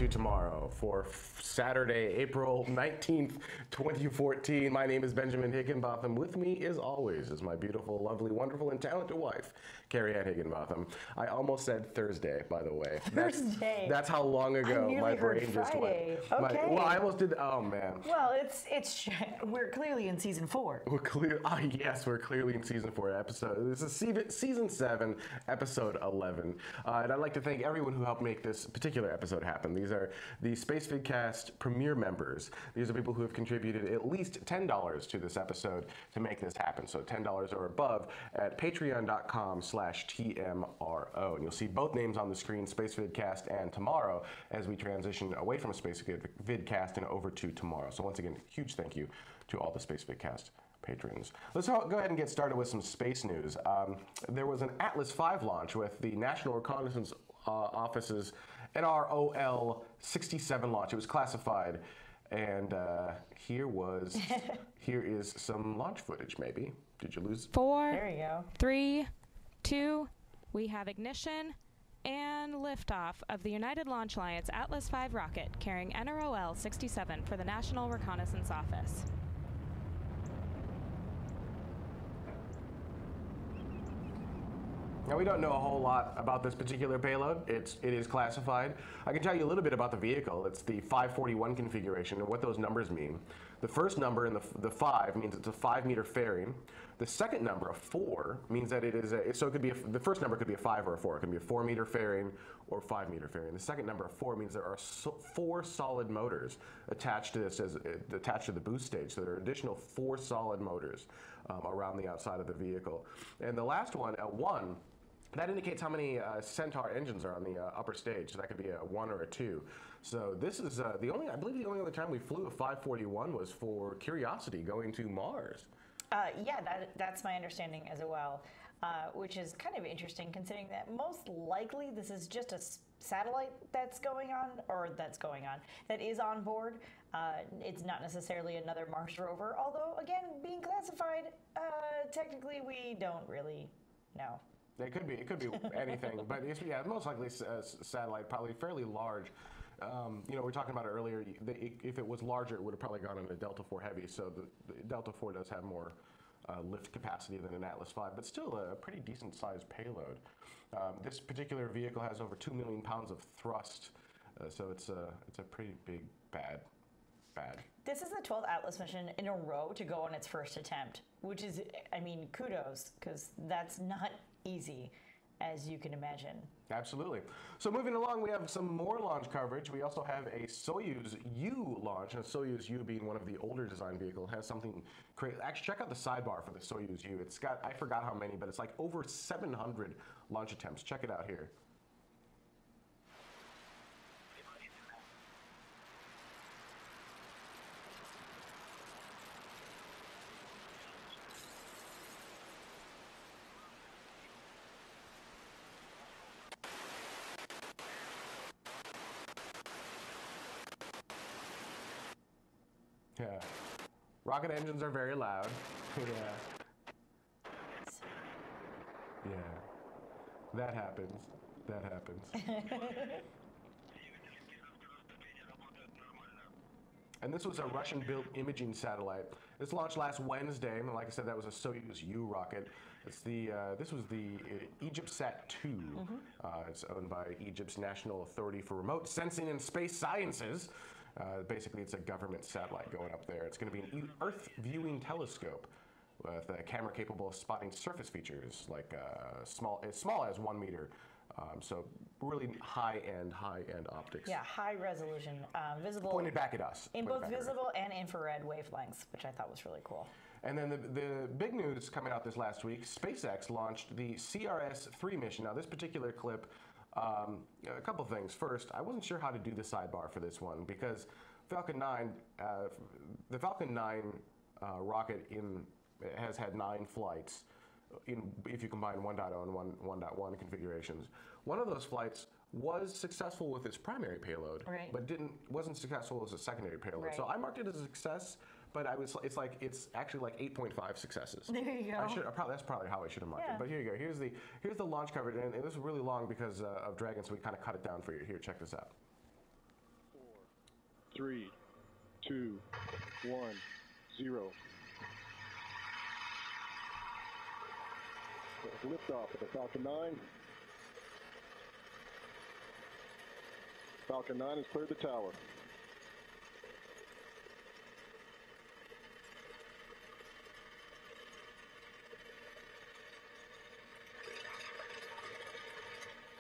tomorrow for Saturday, April 19th, 2014. My name is Benjamin Higginbotham. With me, as always, is my beautiful, lovely, wonderful, and talented wife, Carrie Ann Higginbotham. I almost said Thursday, by the way. Thursday. That's how long ago my brain just went. Okay. Well, I almost did. Oh man. Well, we're clearly in season 4. Yes, we're clearly in season 4 episode. This is season 7, episode 11. And I'd like to thank everyone who helped make this particular episode happen. These are the SpaceVidcast Premier members. These are people who have contributed at least $10 to this episode to make this happen. So $10 or above at patreon.com/TMRO. And you'll see both names on the screen, SpaceVidcast and Tomorrow, as we transition away from SpaceVidcast and over to Tomorrow. So once again, huge thank you to all the SpaceVidcast patrons. Let's go ahead and get started with some space news. There was an Atlas V launch with the National Reconnaissance Office's NROL 67 launch. It was classified, and here is some launch footage. Maybe did you lose? 4, There you go. 3, 2. We have ignition and liftoff of the United Launch Alliance Atlas V rocket carrying NROL 67 for the National Reconnaissance Office. Now, we don't know a whole lot about this particular payload. It is classified. I can tell you a little bit about the vehicle. It's the 541 configuration and what those numbers mean. The first number in the 5 means it's a 5-meter fairing. The second number, a 4, means that it is so it could be the first number could be a 5 or a 4. It can be a 4-meter fairing or 5-meter fairing. The second number, a 4, means there are 4 solid motors attached to this attached to the boost stage. So there are additional 4 solid motors around the outside of the vehicle. And the last one, a 1. That indicates how many Centaur engines are on the upper stage. So that could be a 1 or a 2. So this is I believe the only other time we flew a 541 was for Curiosity going to Mars. Yeah, that's my understanding as well, which is kind of interesting considering that most likely this is just a satellite that is on board. It's not necessarily another Mars rover, although again, being classified, technically we don't really know. It could be anything, but it's, yeah, most likely a satellite, probably fairly large. We were talking about it earlier. If it was larger, it would have probably gone on a Delta IV Heavy. So the Delta IV does have more lift capacity than an Atlas V, but still a pretty decent sized payload. This particular vehicle has over 2 million pounds of thrust, so it's a pretty big bad. This is the 12th Atlas mission in a row to go on its first attempt, which is, I mean, kudos, because that's not easy, as you can imagine. Absolutely. So moving along, we have some more launch coverage. We also have a Soyuz U launch, and a Soyuz U being one of the older design vehicles has something crazy. Actually, check out the sidebar for the Soyuz U. It's got, I forgot how many, but it's like over 700 launch attempts. Check it out here. Yeah. Rocket engines are very loud. Yeah. Yeah. That happens. And this was a Russian-built imaging satellite. This launched last Wednesday, and like I said, that was a Soyuz U rocket. It's this was the EgyptSat-2. It's owned by Egypt's National Authority for Remote Sensing and Space Sciences. Basically, it's a government satellite going up there. It's going to be an Earth viewing telescope with a camera capable of spotting surface features like as small as 1 meter. So really high-end optics. Yeah, high resolution, visible. Pointed back at us. In both visible and infrared wavelengths, which I thought was really cool. And then the big news coming out this last week, SpaceX launched the CRS-3 mission. Now, this particular clip, a couple things. First, I wasn't sure how to do the sidebar for this one because Falcon 9, the Falcon 9 rocket has had 9 flights if you combine 1.0 and 1.1 configurations. One of those flights was successful with its primary payload, right, but wasn't successful as a secondary payload. Right. So I marked it as a success, but it's actually like 8.5 successes. There you go. That's probably how I should have marked it. But here you go. Here's the launch coverage, and this is really long because of Dragon, so we kind of cut it down for you. Here, check this out. 3, 2, 1, 0. Liftoff of the Falcon 9. Falcon 9 has cleared the tower.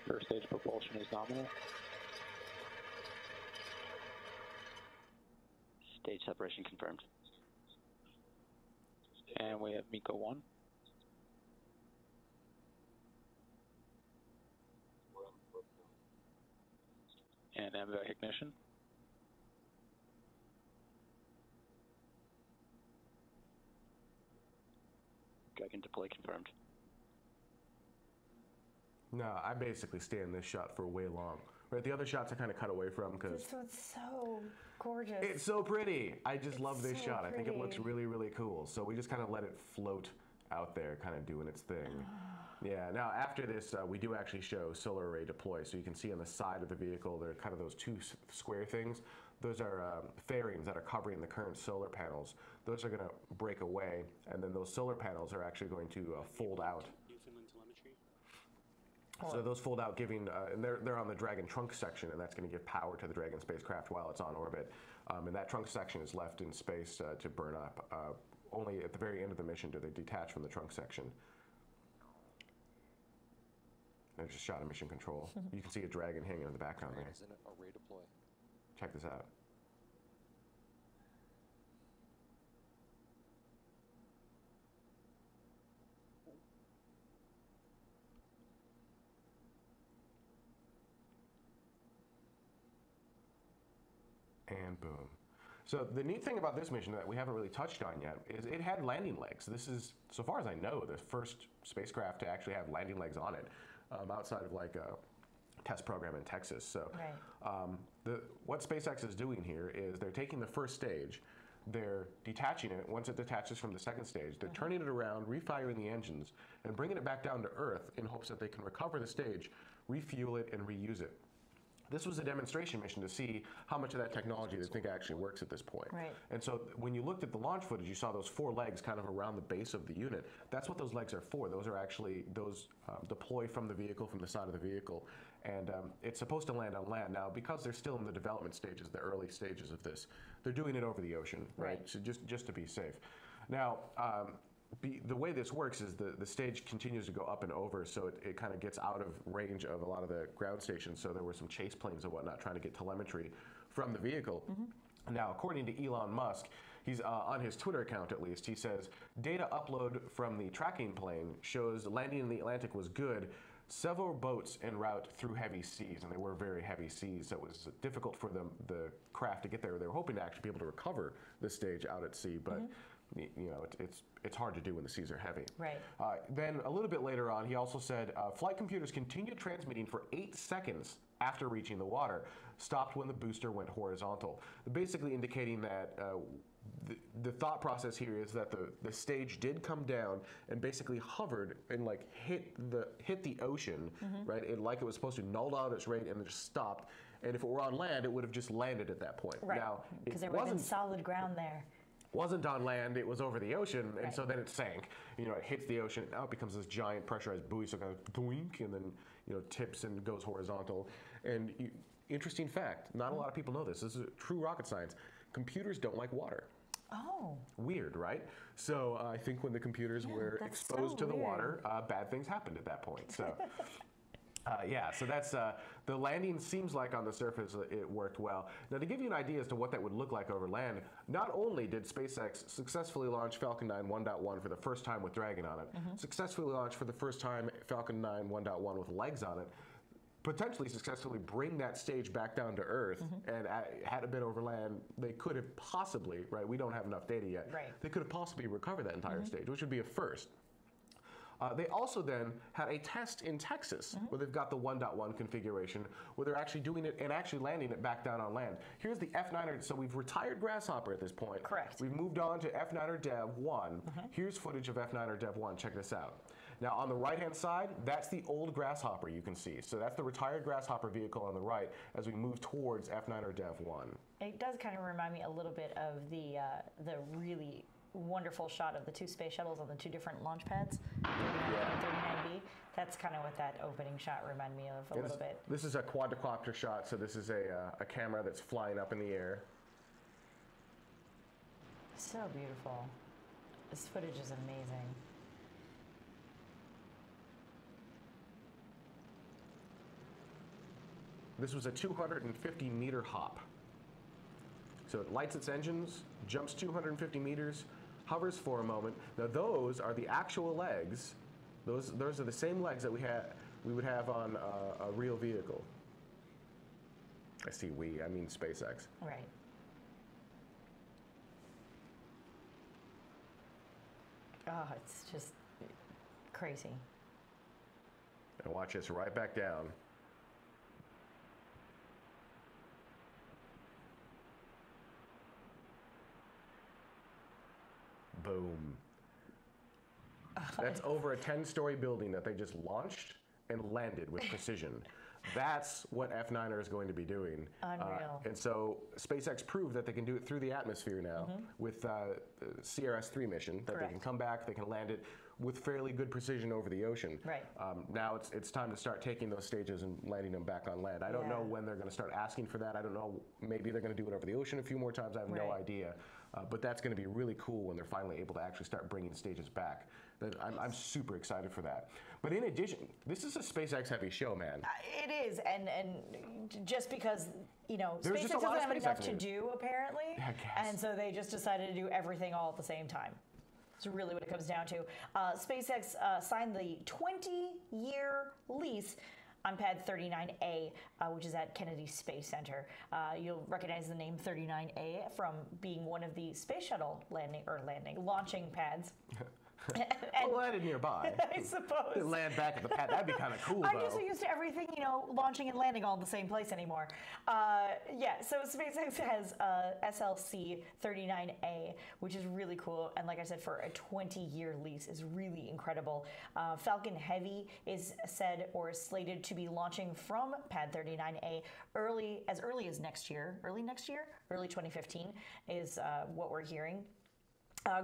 First stage propulsion is nominal. Stage separation confirmed. And we have MECO 1. And MVAC ignition. Dragon deploy confirmed. No, I basically stay in this shot for way long. Right, the other shots I kind of cut away from because This one's so gorgeous. it's so pretty. I just love this so shot. I think it looks pretty. really, really cool. So we just kind of let it float out there, kind of doing its thing. Yeah, now after this, we do actually show solar array deploy. So you can see on the side of the vehicle, there are kind of those two square things. Those are fairings that are covering the current solar panels. Those are going to break away, and then those solar panels are actually going to fold out. So those fold out, giving, and they're on the Dragon trunk section, and that's going to give power to the Dragon spacecraft while it's on orbit. And that trunk section is left in space to burn up. Only at the very end of the mission do they detach from the trunk section. I just shot a mission control. You can see a Dragon hanging in the background there. Is an array deploy. Check this out. And boom. So the neat thing about this mission that we haven't really touched on yet is it had landing legs. This is, so far as I know, the first spacecraft to actually have landing legs on it, outside of like a test program in Texas. So what SpaceX is doing here is they're taking the first stage, they're detaching it. Once it detaches from the second stage, they're turning it around, refiring the engines, and bringing it back down to Earth in hopes that they can recover the stage, refuel it, and reuse it. This was a demonstration mission to see how much of that technology they think actually works at this point. Right. And so when you looked at the launch footage, you saw those four legs kind of around the base of the unit. That's what those legs are for. Those are actually, those deploy from the vehicle, from the side of the vehicle. And it's supposed to land on land. Now, because they're still in the development stages, the early stages of this, they're doing it over the ocean, right? So just to be safe. Now, the way this works is the stage continues to go up and over, so it kind of gets out of range of a lot of the ground stations. So there were some chase planes and whatnot trying to get telemetry from the vehicle. Now, according to Elon Musk, he's on his Twitter account at least, he says, data upload from the tracking plane shows landing in the Atlantic was good. Several boats en route through heavy seas, and they were very heavy seas, so it was difficult for the craft to get there. They were hoping to actually be able to recover the stage out at sea, but you know, it's hard to do when the seas are heavy. Right. Then a little bit later on, he also said, flight computers continued transmitting for 8 seconds after reaching the water, stopped when the booster went horizontal, basically indicating that the thought process here is that the stage did come down and basically hovered and like hit the ocean, right? And like it was supposed to, nulled out its rate and then just stopped. And if it were on land, it would have just landed at that point. Right. Now, Because there wasn't solid ground there. Wasn't on land, it was over the ocean, and so then it sank. You know, it hits the ocean, now it becomes this giant pressurized buoy, so it kind of doink, and then, you know, tips and goes horizontal. And interesting fact, not a lot of people know this. This is true rocket science. Computers don't like water. Oh. Weird, right? So I think when the computers were that's exposed so to the weird. water, bad things happened at that point. So. Yeah, so that's the landing seems like on the surface it worked well. Now to give you an idea as to what that would look like over land, not only did SpaceX successfully launch Falcon 9 1.1 for the first time with Dragon on it, successfully launch for the first time Falcon 9 1.1 with legs on it, potentially successfully bring that stage back down to Earth, and had it been over land, they could have possibly, right, we don't have enough data yet, they could have possibly recovered that entire stage, which would be a first. They also then had a test in Texas where they've got the 1.1 configuration where they're actually doing it and actually landing it back down on land. Here's the F9, so we've retired Grasshopper at this point. Correct. We've moved on to F9 or Dev 1. Here's footage of F9 or Dev 1. Check this out. Now on the right-hand side, that's the old Grasshopper you can see. So that's the retired Grasshopper vehicle on the right as we move towards F9 or Dev 1. It does kind of remind me a little bit of the really wonderful shot of the two space shuttles on the two different launch pads, 39 and 39B. That's kind of what that opening shot reminded me of a little bit. This is a quadcopter shot, so this is a camera that's flying up in the air. So beautiful. This footage is amazing. This was a 250-meter hop. So it lights its engines, jumps 250 meters, hovers for a moment. Now those are the actual legs. Those are the same legs that we would have on a real vehicle. I see I mean SpaceX. Right. Oh, it's just crazy. And watch this right back down. Boom. That's over a 10-story building that they just launched and landed with precision. That's what F9er is going to be doing. Unreal. And so SpaceX proved that they can do it through the atmosphere now with the CRS-3 mission, that they can come back, they can land it with fairly good precision over the ocean. Right. Now it's time to start taking those stages and landing them back on land. I don't know when they're going to start asking for that. I don't know, maybe they're going to do it over the ocean a few more times. I have no idea. But that's going to be really cool when they're finally able to actually start bringing stages back. I'm super excited for that. But in addition, this is a SpaceX heavy show, man. It is, and just because, There's SpaceX just a lot doesn't of have enough SpaceX to news. do, apparently, I guess. and so they just decided to do everything all at the same time. That's really what it comes down to. SpaceX signed the 20-year lease on pad 39A, which is at Kennedy Space Center. You'll recognize the name 39A from being one of the space shuttle launching pads. Well, landed nearby. I suppose. They land back at the pad. That'd be kind of cool, I'm though. just so used to everything, launching and landing all in the same place anymore. So SpaceX has SLC 39A, which is really cool. And like I said, for a 20-year lease is really incredible. Falcon Heavy is said or is slated to be launching from pad 39A as early as next year. Early 2015 is what we're hearing.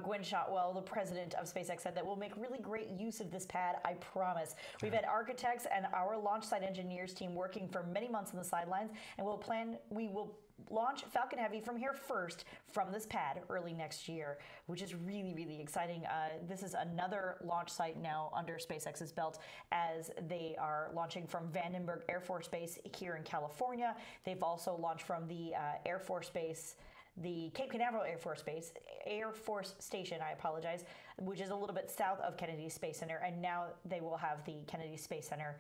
Gwen Shotwell, the president of SpaceX, said that we'll make really great use of this pad, I promise. We've had architects and our launch site engineers team working for many months on the sidelines, and we will launch Falcon Heavy from here first from this pad early next year, which is really, really exciting. This is another launch site now under SpaceX's belt as they are launching from Vandenberg Air Force Base here in California. They've also launched from the Air Force Base, the Cape Canaveral Air Force Station, which is a little bit south of Kennedy Space Center, and now they will have the Kennedy Space Center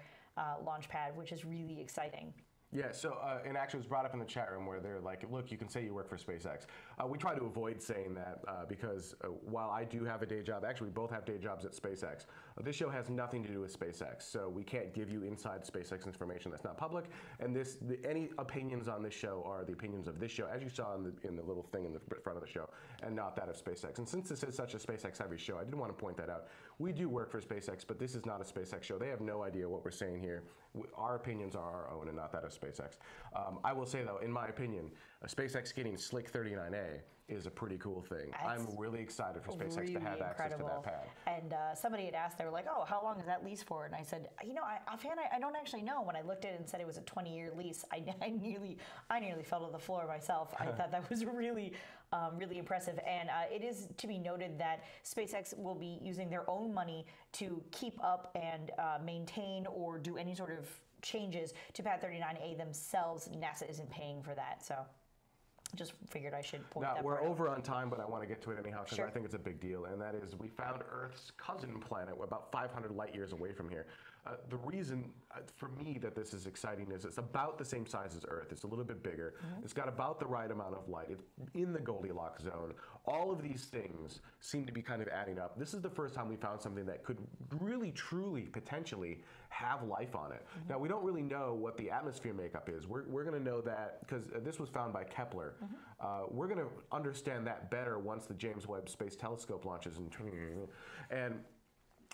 launch pad, which is really exciting. Yeah, so, and actually it was brought up in the chat room where they're like, look, you can say you work for SpaceX. We try to avoid saying that because while I do have a day job, actually we both have day jobs at SpaceX, this show has nothing to do with SpaceX, so we can't give you inside SpaceX information that's not public, and any opinions on this show are the opinions of this show, as you saw in the little thing in the front of the show, and not that of SpaceX. And since this is such a SpaceX-heavy show, I did want to point that out. We do work for SpaceX, but this is not a SpaceX show. They have no idea what we're saying here. Our opinions are our own and not that of SpaceX. I will say, though, in my opinion, SpaceX getting Slick 39A is a pretty cool thing. I'm really excited for SpaceX really to have access to that pad. And somebody had asked, they were like, oh, how long is that lease for? And I said, offhand, I don't actually know. When I looked at it and said it was a 20-year lease, I nearly fell to the floor myself. I thought that was really, really impressive. And it is to be noted that SpaceX will be using their own money to keep up and maintain or do any sort of changes to pad 39A themselves. NASA isn't paying for that, so just figured I should point that out. We're over on time, but I want to get to it anyhow because Sure. I think it's a big deal, and that is we found Earth's cousin planet about 500 light years away from here. The reason for me that this is exciting is it's about the same size as Earth. It's a little bit bigger. It's got about the right amount of light. It's in the Goldilocks zone. All of these things seem to be kind of adding up. This is the first time we found something that could really, truly, potentially have life on it. Now, we don't really know what the atmosphere makeup is. We're going to know that because this was found by Kepler. We're going to understand that better once the James Webb Space Telescope launches in 2020. And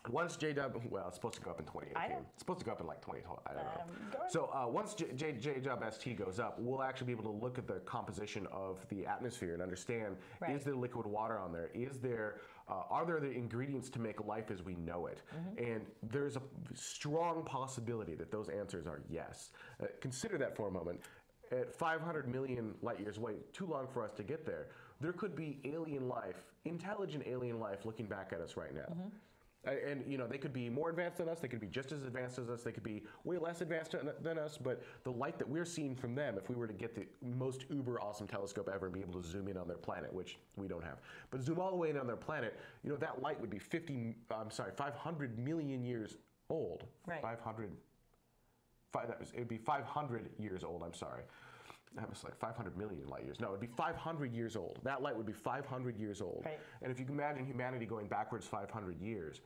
Once JW, well, it's supposed to go up in 2018. I know. It's supposed to go up in like 2012. I don't know. Go ahead. So once JW ST goes up, we'll actually be able to look at the composition of the atmosphere and understand: Right. is there liquid water on there? Are there the ingredients to make life as we know it? And there's a strong possibility that those answers are yes. Consider that for a moment. At 500 million light years away, too long for us to get there, there could be alien life, intelligent alien life, looking back at us right now. And they could be more advanced than us, they could be just as advanced as us, they could be way less advanced than us, but the light that we're seeing from them, if we were to get the most uber awesome telescope ever and be able to zoom in on their planet, which we don't have, but zoom all the way in on their planet, that light would be 500 million years old. Right. It would be 500 years old, I'm sorry. That was like 500 million light years. No, it would be 500 years old. That light would be 500 years old. Right. And if you can imagine humanity going backwards 500 years,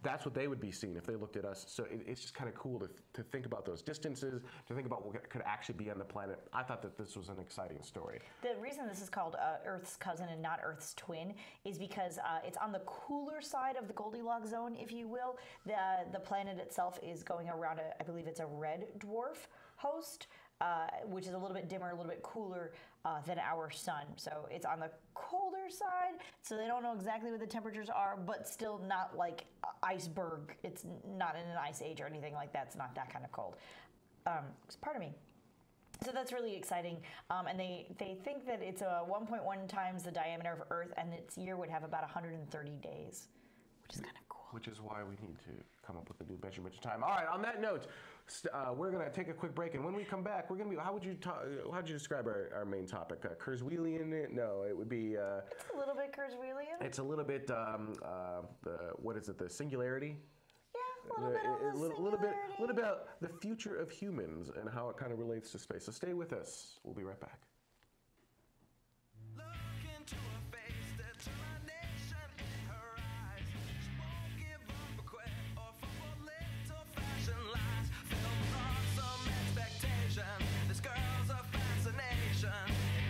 that's what they would be seeing if they looked at us. So it's just kind of cool to think about those distances, to think about what could actually be on the planet. I thought that this was an exciting story. The reason this is called Earth's cousin and not Earth's twin is because it's on the cooler side of the Goldilocks zone, if you will. The planet itself is going around, I believe it's a red dwarf host, which is a little bit dimmer, a little bit cooler than our sun. So it's on the colder side, so they don't know exactly what the temperatures are, but still not like iceberg. It's not in an ice age or anything like that. It's not that kind of cold. Pardon me. So that's really exciting, and they think that it's 1.1 times the diameter of Earth, and its year would have about 130 days, which is kind of cool. Which is why we need to come up with a new measurement of time. All right, on that note, we're going to take a quick break, and when we come back, we're going to be, how would you describe our main topic? Kurzweilian? No, it would be... It's a little bit Kurzweilian. It's a little bit, what is it, the singularity? Yeah, a little bit of the singularity. A little bit about the future of humans and how it kind of relates to space. So stay with us. We'll be right back. This girl's a fascination.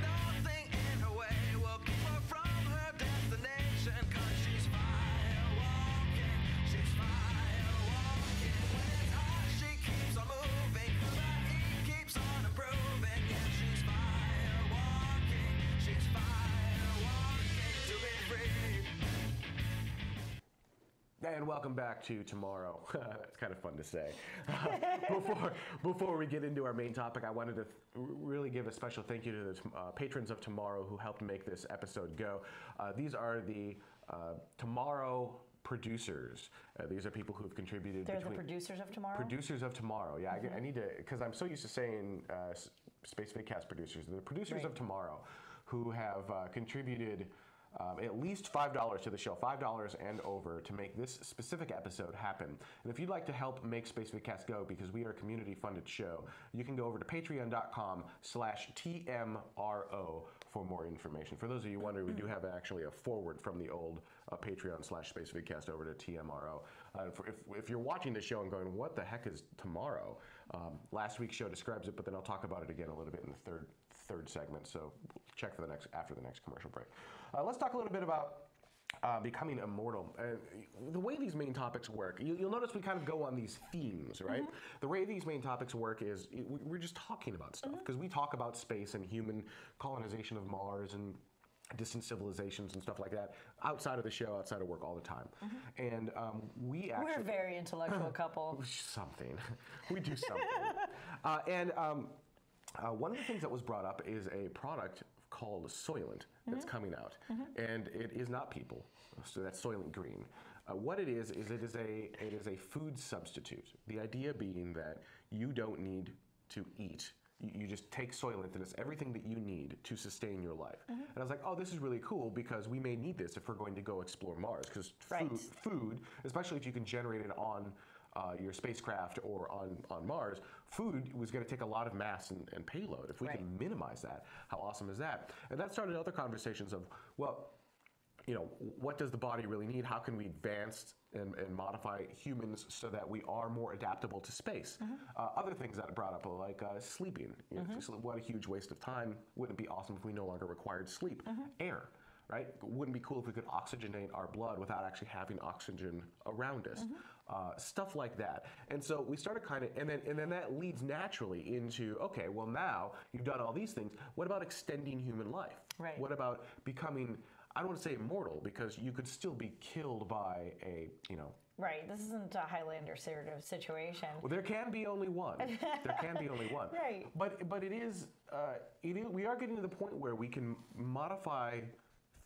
Nothing in her way will keep her from her destination. 'Cause she's fire walking. She's fire walking. When it's hot, she keeps on moving. The heat keeps on improving. Yeah, she's fire walking. She's fire walking to be free. And welcome back to Tomorrow. That's kind of fun to say. Before we get into our main topic, I wanted to really give a special thank you to the patrons of Tomorrow who helped make this episode go. These are the Tomorrow producers. These are people who have contributed. They're the producers of Tomorrow? Producers of Tomorrow, yeah. I need to, because I'm so used to saying Space Vidcast producers. They're the producers of Tomorrow who have contributed at least $5 to the show, $5 and over, to make this specific episode happen. And if you'd like to help make Space Vidcast go, because we are a community-funded show, you can go over to patreon.com/TMRO for more information. For those of you wondering, we do have actually a forward from the old Patreon/Space Vidcast over to TMRO. If you're watching the show and going, what the heck is Tomorrow? Last week's show describes it, but then I'll talk about it again a little bit in the third segment. So check for after the next commercial break. Let's talk a little bit about becoming immortal. The way these main topics work, you'll notice we kind of go on these themes, right? The way these main topics work is we're just talking about stuff, because we talk about space and human colonization of Mars and distant civilizations and stuff like that outside of the show, outside of work, all the time. And we're a very intellectual couple. Something. We do something. One of the things that was brought up is a product called Soylent that's coming out, and it is not people. So that's Soylent Green. What it is it is a food substitute. The idea being that you don't need to eat. You just take Soylent, and it's everything that you need to sustain your life. And I was like, oh, this is really cool, because we may need this if we're going to go explore Mars. Because food, especially if you can generate it on your spacecraft or on Mars, food was going to take a lot of mass and payload. If we can minimize that, how awesome is that? And that started other conversations of, well, what does the body really need? How can we advance and modify humans so that we are more adaptable to space? Other things that it brought up, like sleeping. What a huge waste of time. Wouldn't it be awesome if we no longer required sleep? Air. right? Wouldn't be cool if we could oxygenate our blood without actually having oxygen around us. Stuff like that. And so we started kind of, and then that leads naturally into, okay, well now you've done all these things. What about extending human life? Right. What about becoming, I don't want to say immortal, because you could still be killed by a, Right. This isn't a Highlander sort of situation. well, there can be only one. There can be only one. Right. But it is, we are getting to the point where we can modify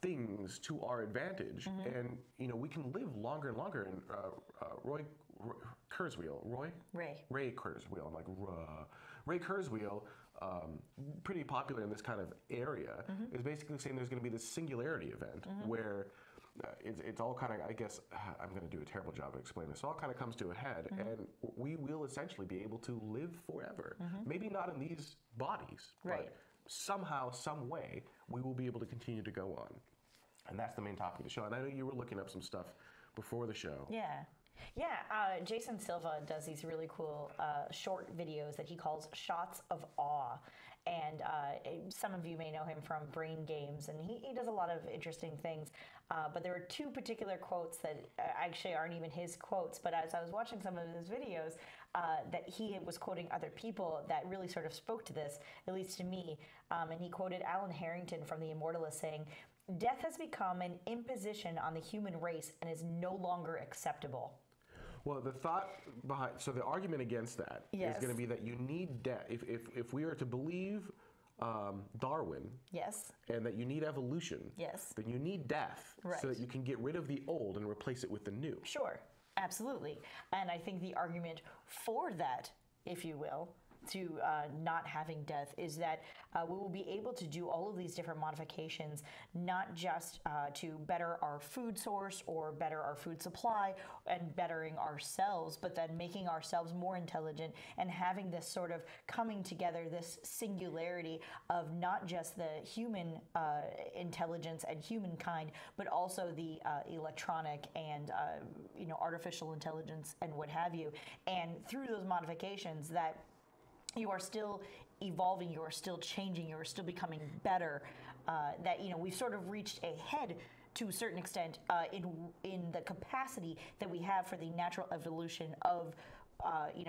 things to our advantage, and we can live longer and longer. And Ray Kurzweil, I'm like, Ray Kurzweil, pretty popular in this kind of area, is basically saying there's going to be this singularity event where it's all kind of, I guess, I'm going to do a terrible job of explaining this. It all kind of comes to a head, and we will essentially be able to live forever. Maybe not in these bodies, Right. but somehow, some way, we will be able to continue to go on. And that's the main topic of the show. And I know you were looking up some stuff before the show. Yeah. Jason Silva does these really cool short videos that he calls Shots of Awe. And some of you may know him from Brain Games, and he does a lot of interesting things. But there are two particular quotes that actually aren't even his quotes, but as I was watching some of his videos, that he was quoting other people that really sort of spoke to this, at least to me. And he quoted Alan Harrington from The Immortalist saying, "Death has become an imposition on the human race and is no longer acceptable." Well, the thought behind, so the argument against that is Yes. going to be that you need death. If we are to believe Darwin, Yes. and that you need evolution, Yes. then you need death Right. so that you can get rid of the old and replace it with the new. Sure, absolutely. And I think the argument for that, if you will, to not having death is that we will be able to do all of these different modifications, not just to better our food source or better our food supply and bettering ourselves, but then making ourselves more intelligent and having this sort of coming together, this singularity of not just the human intelligence and humankind, but also the electronic and artificial intelligence and what have you. And through those modifications that you are still evolving, you are still changing, you are still becoming better. That we've sort of reached a head to a certain extent in the capacity that we have for the natural evolution of,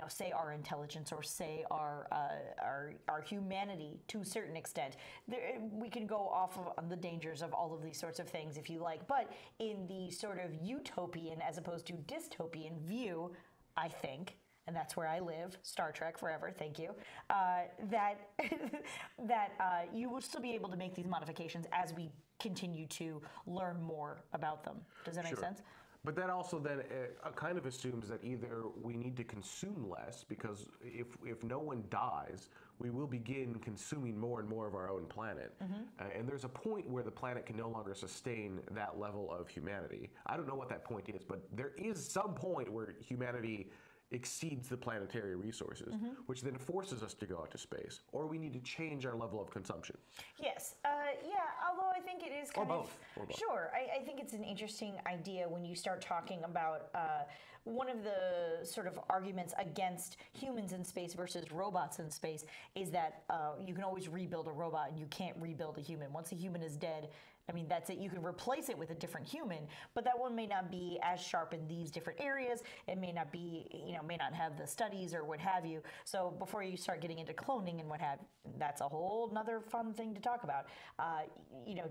say our intelligence or say our humanity to a certain extent. We can go off of the dangers of all of these sorts of things if you like, but in the sort of utopian as opposed to dystopian view, I think. And that's where I live, Star Trek forever, thank you, that you will still be able to make these modifications as we continue to learn more about them. Does that make sense? But that also then kind of assumes that either we need to consume less, because if no one dies, we will begin consuming more and more of our own planet. And there's a point where the planet can no longer sustain that level of humanity. I don't know what that point is, but there is some point where humanity exceeds the planetary resources, which then forces us to go out to space, or we need to change our level of consumption. Yes, although I think it is kind Or of... both. Sure, I think it's an interesting idea when you start talking about one of the sort of arguments against humans in space versus robots in space is that you can always rebuild a robot and you can't rebuild a human. Once a human is dead, I mean, that's it. You can replace it with a different human, but that one may not be as sharp in these different areas. It may not be, may not have the studies or what have you. So before you start getting into cloning and what have, that's a whole nother fun thing to talk about.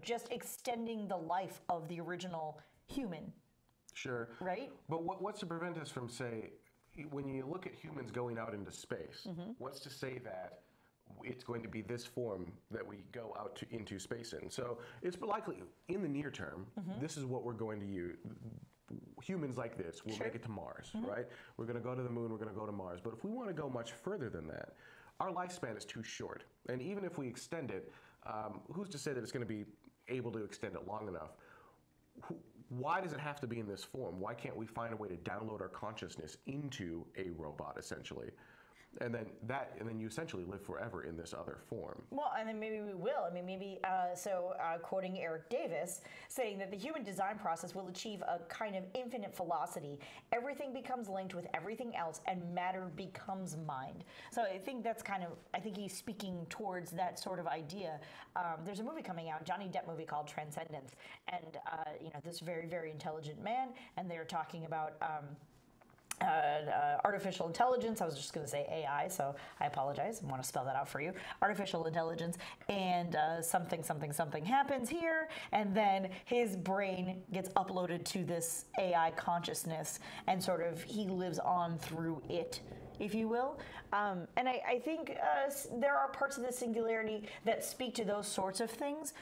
Just extending the life of the original human. Sure. Right? But what's to prevent us from, say, when you look at humans going out into space, what's to say that it's going to be this form that we go out into space in? So it's likely, in the near term, this is what we're going to use. Humans like this will make it to Mars, right? We're going to go to the moon, we're going to go to Mars. But if we want to go much further than that, our lifespan is too short. And even if we extend it, who's to say that it's going to be able to extend it long enough? Why does it have to be in this form? Why can't we find a way to download our consciousness into a robot, essentially? And then you essentially live forever in this other form. Well, and then maybe we will. I mean, maybe, quoting Eric Davis, saying that the human design process will achieve a kind of infinite velocity. Everything becomes linked with everything else, and matter becomes mind. So I think I think he's speaking towards that sort of idea. There's a movie coming out, Johnny Depp movie called Transcendence, and, this very, very intelligent man, and they're talking about, artificial intelligence. I was just going to say AI, so I apologize. I want to spell that out for you. Artificial intelligence, and something happens here, and then his brain gets uploaded to this AI consciousness, and sort of he lives on through it, if you will. And I think there are parts of the singularity that speak to those sorts of things.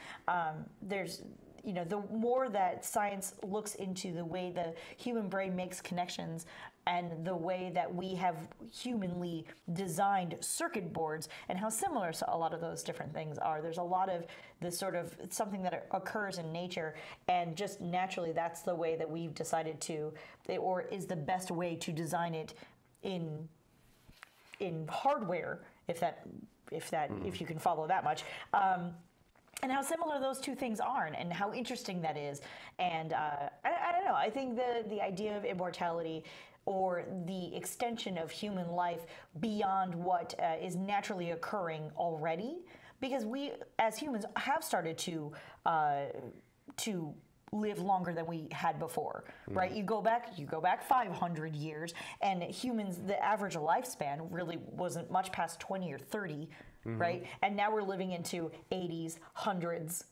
There's the more that science looks into the way the human brain makes connections and the way that we have humanly designed circuit boards and how similar a lot of those different things are. There's a lot of this sort of something that occurs in nature, and just naturally that's the way that we've decided to, or is the best way to design it in hardware, if you can follow that much. And how similar those two things are, and how interesting that is. And I don't know, I think the idea of immortality, or the extension of human life beyond what is naturally occurring already, because we as humans have started to live longer than we had before, right? You go back 500 years, and humans, the average lifespan really wasn't much past 20 or 30, right? And now we're living into 80s, hundreds,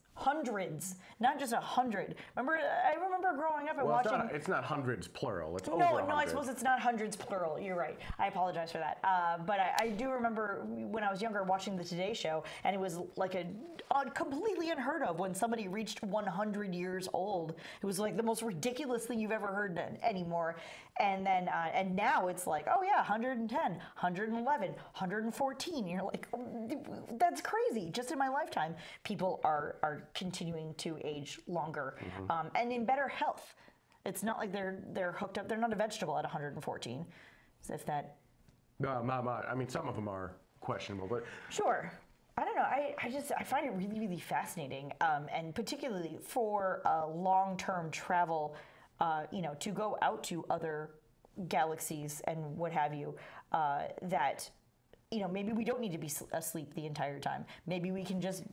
not just 100. I remember growing up and watching. It's not hundreds plural. It's over No, 100. I suppose it's not hundreds plural. You're right. I apologize for that. But I do remember when I was younger watching the Today Show, and it was like a completely unheard of when somebody reached 100 years old. It was like the most ridiculous thing you've ever heard anymore. And then and now it's like, oh yeah, 110, 111, 114. You're like, that's crazy. Just in my lifetime, people are continuing to age longer, and in better health. It's not like they're hooked up. They're not a vegetable at 114. As if that. No, I mean, some of them are questionable, but sure. I don't know. I find it really, really fascinating, and particularly for long-term travel. To go out to other galaxies and what have you. That. Maybe we don't need to be asleep the entire time. Maybe we can just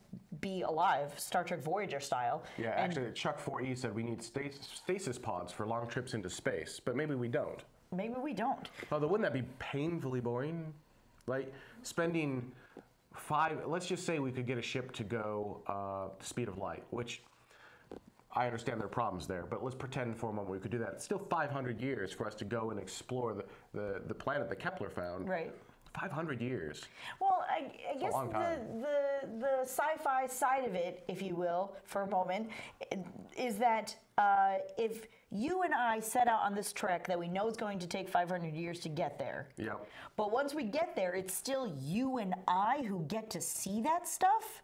be alive, Star Trek Voyager style. Yeah, actually, Chuck 4E said we need stasis pods for long trips into space, but maybe we don't. Maybe we don't. Although, wouldn't that be painfully boring? Like, spending let's just say we could get a ship to go the speed of light, which I understand there are problems there, but let's pretend for a moment we could do that. It's still 500 years for us to go and explore the planet that Kepler found. Right. 500 years. Well, I guess the sci-fi side of it, if you will, for a moment, is that if you and I set out on this trek that we know is going to take 500 years to get there, yep. But once we get there, it's still you and I who get to see that stuff.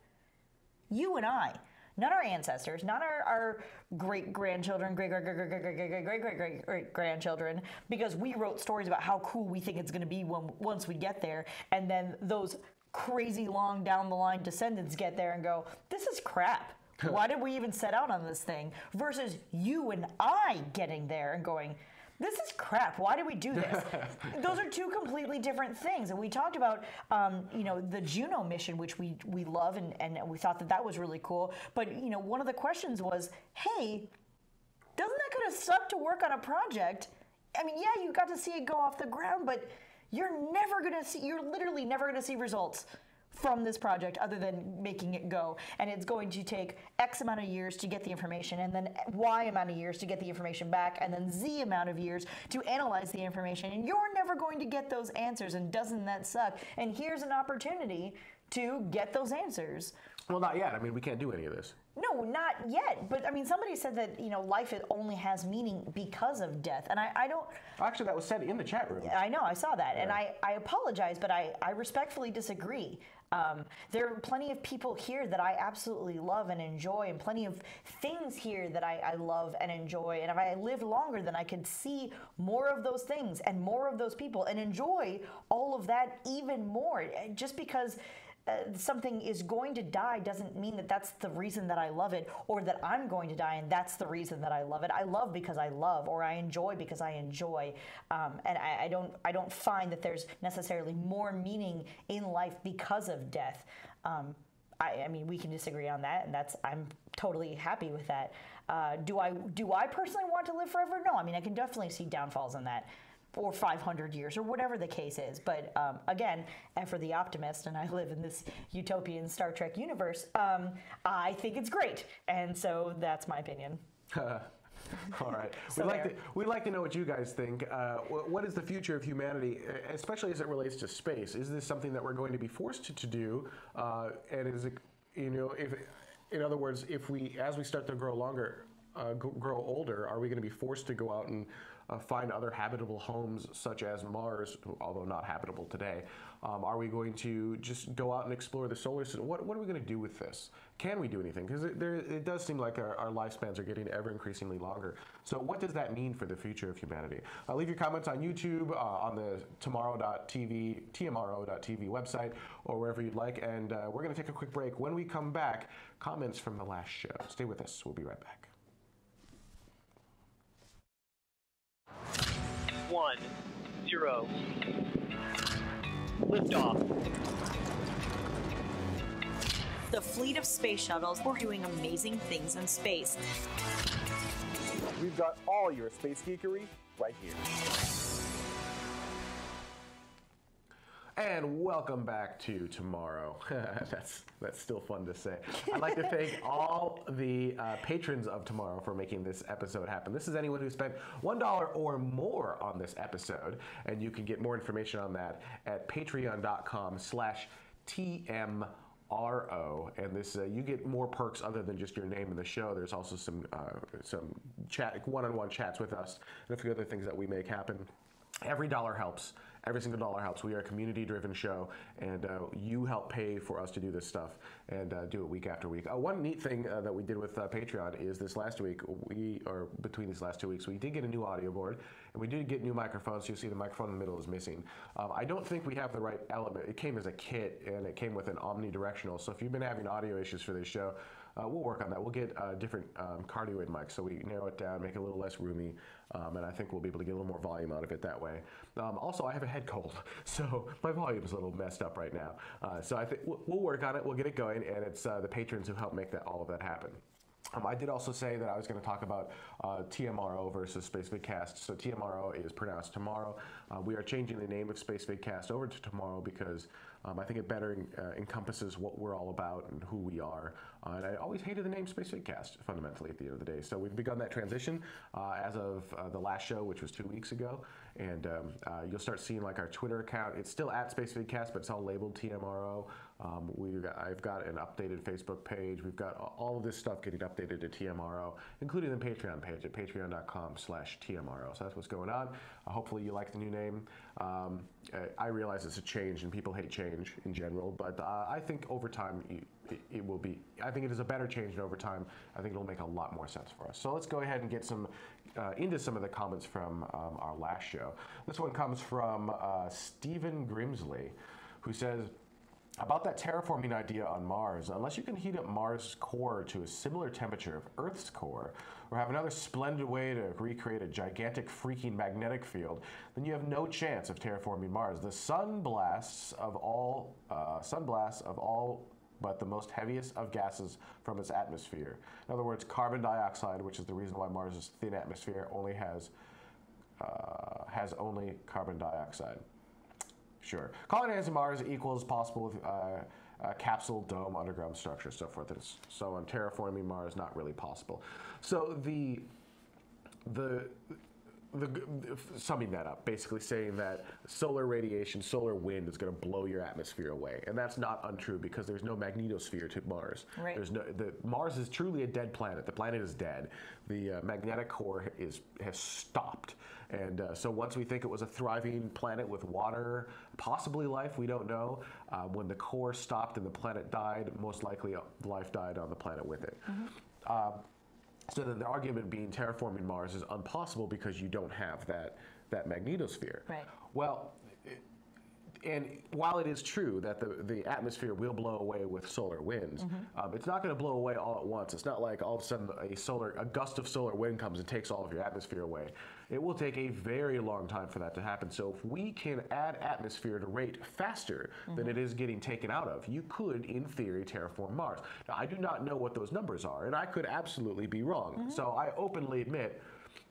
You and I. Not our ancestors, not our great-grandchildren, great-great-great-great-great-great-grandchildren, because we wrote stories about how cool we think it's going to be once we get there, and then those crazy long down-the-line descendants get there and go, this is crap. Why did we even set out on this thing? Versus you and I getting there and going, this is crap. Why did we do this? Those are two completely different things. And we talked about, the Juno mission, which we love, and we thought that was really cool. But, one of the questions was, hey, doesn't that kind of suck to work on a project? I mean, yeah, you got to see it go off the ground, but you're literally never going to see results from this project other than making it go, and it's going to take X amount of years to get the information, and then Y amount of years to get the information back, and then Z amount of years to analyze the information, and you're never going to get those answers, and doesn't that suck? And here's an opportunity to get those answers. Well, not yet. I mean, we can't do any of this. No, not yet. But I mean, somebody said that life only has meaning because of death, and I don't. Actually, that was said in the chat room. I know, I saw that, and I apologize, but I respectfully disagree. There are plenty of people here that I absolutely love and enjoy, and plenty of things here that I love and enjoy. And if I lived longer, then I could see more of those things and more of those people and enjoy all of that even more. Just because something is going to die doesn't mean that that's the reason that I love it, or that I'm going to die and that's the reason that I love it. I love because I love, or I enjoy because I enjoy, and I don't find that there's necessarily more meaning in life because of death. I mean, we can disagree on that, and I'm totally happy with that. Do I personally want to live forever? No. I mean, I can definitely see downfalls in that. Or 500 years, or whatever the case is. But again, for the optimist, and I live in this utopian Star Trek universe, I think it's great. And so that's my opinion. All right. So we'd like to know what you guys think. What is the future of humanity, especially as it relates to space? Is this something that we're going to be forced to do? And is it, if, in other words, as we start to grow older, are we going to be forced to go out and find other habitable homes, such as Mars, although not habitable today? Are we going to just go out and explore the solar system? What are we going to do with this? Can we do anything? Because it does seem like our lifespans are getting ever increasingly longer. So what does that mean for the future of humanity? Leave your comments on YouTube, on the TMRO.TV website, or wherever you'd like. And we're going to take a quick break. When we come back, comments from the last show. Stay with us. We'll be right back. 1, 0. Liftoff. The fleet of space shuttles were doing amazing things in space. We've got all your space geekery right here. And welcome back to Tomorrow. That's still fun to say. I'd like to thank all the patrons of Tomorrow for making this episode happen. This is anyone who spent $1 or more on this episode, and you can get more information on that at patreon.com/TMRO. And this you get more perks other than just your name in the show. There's also some one-on-one chats with us and a few other things that we make happen. Every dollar helps. Every single dollar helps. We are a community-driven show, and you help pay for us to do this stuff and do it week after week. One neat thing that we did with Patreon is this last week, between these last 2 weeks, we did get a new audio board, and we did get new microphones. You'll see the microphone in the middle is missing. I don't think we have the right element. It came as a kit, and it came with an omnidirectional. So if you've been having audio issues for this show, we'll work on that. We'll get different cardioid mics, so we narrow it down, make it a little less roomy, and I think we'll be able to get a little more volume out of it that way. Also, I have a head cold, so my volume's a little messed up right now. So I think we'll work on it. We'll get it going, and it's the patrons who help make all of that happen. I did also say that I was going to talk about TMRO versus Space Vidcast. So TMRO is pronounced tomorrow. We are changing the name of Space Vidcast over to Tomorrow because I think it better encompasses what we're all about and who we are. And I always hated the name Space Vidcast, fundamentally, at the end of the day. So we've begun that transition as of the last show, which was 2 weeks ago. And you'll start seeing like our Twitter account. It's still at Space Vidcast, but it's all labeled TMRO. I've got an updated Facebook page. We've got all of this stuff getting updated to TMRO, including the Patreon page at patreon.com/TMRO. So that's what's going on. Hopefully you like the new name. I realize it's a change and people hate change in general, but I think over time it will be. I think it is a better change, and over time I think it'll make a lot more sense for us. So let's go ahead and get into some of the comments from our last show. This one comes from Stephen Grimsley, who says, about that terraforming idea on Mars, unless you can heat up Mars' core to a similar temperature of Earth's core, or have another splendid way to recreate a gigantic freaking magnetic field, then you have no chance of terraforming Mars. The sun blasts of all but the most heaviest of gases from its atmosphere. In other words, carbon dioxide, which is the reason why Mars' thin atmosphere only has only carbon dioxide. Sure. Colonizing Mars equals possible with a capsule, dome, underground structure, so forth. And so on, terraforming Mars, not really possible. So the summing that up, basically saying that solar radiation, solar wind is going to blow your atmosphere away, and that's not untrue because there's no magnetosphere to Mars. Right. Mars is truly a dead planet. The planet is dead. The magnetic core has stopped, and so once we think it was a thriving planet with water, possibly life, we don't know. When the core stopped and the planet died, most likely life died on the planet with it. So then the argument being terraforming Mars is impossible because you don't have that magnetosphere. Right. Well, and while it is true that the atmosphere will blow away with solar winds, it's not going to blow away all at once. It's not like all of a sudden a gust of solar wind comes and takes all of your atmosphere away. It will take a very long time for that to happen. So if we can add atmosphere to rate faster than it is getting taken out of, you could, in theory, terraform Mars. Now, I do not know what those numbers are, and I could absolutely be wrong. So I openly admit,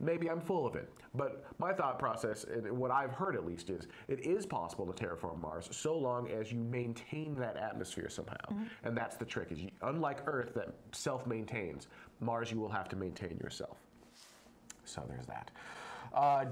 maybe I'm full of it. But my thought process, and what I've heard at least, is it is possible to terraform Mars so long as you maintain that atmosphere somehow. And that's the trick, is unlike Earth that self-maintains, Mars you will have to maintain yourself. So there's that.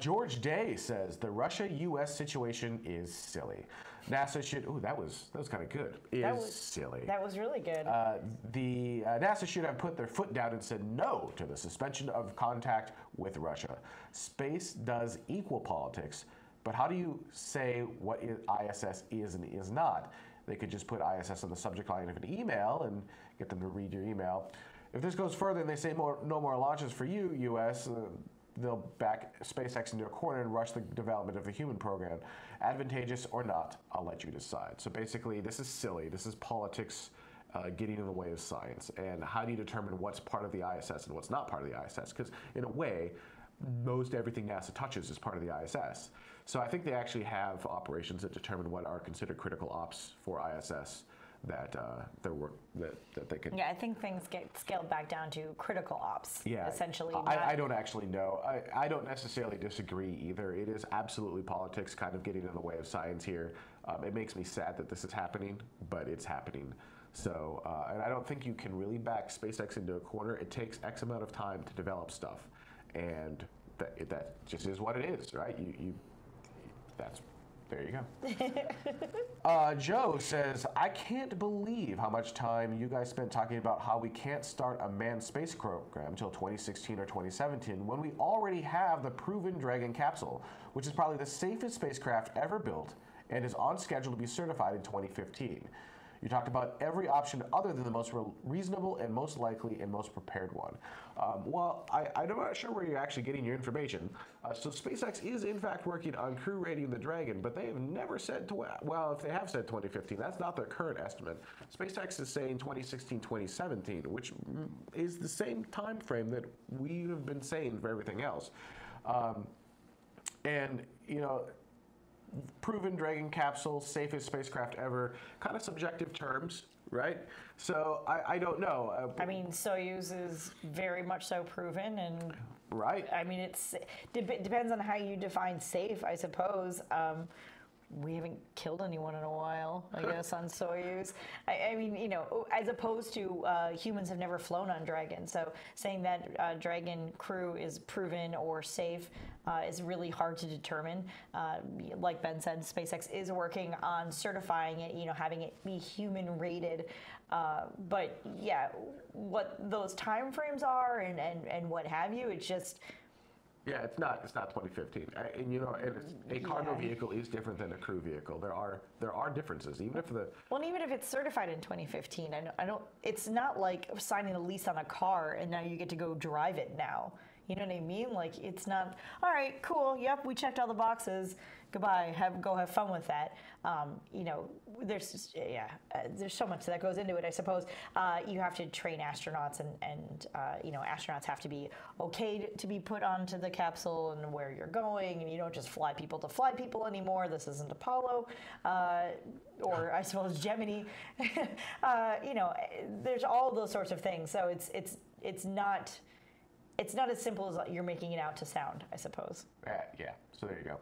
George Day says, the Russia-U.S. situation is silly. NASA should, that was kind of good. Silly. That was really good. NASA should have put their foot down and said no to the suspension of contact with Russia. Space does equal politics, but how do you say what ISS is and is not? They could just put ISS on the subject line of an email and get them to read your email. If this goes further and they say no more launches for you, U.S., they'll back SpaceX into a corner and rush the development of the human program. Advantageous or not, I'll let you decide. So basically, this is silly. This is politics getting in the way of science. And how do you determine what's part of the ISS and what's not part of the ISS? Because in a way, most everything NASA touches is part of the ISS. So I think they actually have operations that determine what are considered critical ops for ISS that they can. Yeah, I think things get scaled back down to critical ops. Yeah, essentially. I don't actually know. I don't necessarily disagree either. It is absolutely politics kind of getting in the way of science here. It makes me sad that this is happening, but it's happening. So, and I don't think you can really back SpaceX into a corner. It takes X amount of time to develop stuff, and that just is what it is, right? There you go. Joe says, I can't believe how much time you guys spent talking about how we can't start a manned space program until 2016 or 2017 when we already have the proven Dragon capsule, which is probably the safest spacecraft ever built and is on schedule to be certified in 2015. You talked about every option other than the most reasonable and most likely and most prepared one. Well, I'm not sure where you're actually getting your information. So SpaceX is in fact working on crew rating the Dragon, but they have never said, well, if they have said 2015, that's not their current estimate. SpaceX is saying 2016, 2017, which is the same time frame that we have been saying for everything else. And, you know, proven Dragon capsule, safest spacecraft ever, kind of subjective terms, right? So I don't know. I mean, Soyuz is very much so proven, and right. I mean, depends on how you define safe, I suppose. We haven't killed anyone in a while, I guess, on Soyuz. I mean, you know, as opposed to humans have never flown on Dragon. So saying that Dragon crew is proven or safe is really hard to determine. Like Ben said, SpaceX is working on certifying it, you know, having it be human rated. But yeah, what those time frames are and what have you, it's just... Yeah, it's not 2015, and you know, and a cargo vehicle is different than a crew vehicle. There are differences, even if even if it's certified in 2015, I don't. It's not like signing a lease on a car and now you get to go drive it now. You know what I mean? Like, it's not, all right, cool, yep, we checked all the boxes, goodbye, go have fun with that. You know, there's so much that goes into it, I suppose. You have to train astronauts and you know, astronauts have to be okay to be put onto the capsule and where you're going, and you don't just fly people to fly people anymore. This isn't Apollo, or I suppose Gemini. You know, there's all those sorts of things. So it's not as simple as you're making it out to sound, I suppose. Yeah, so there you go.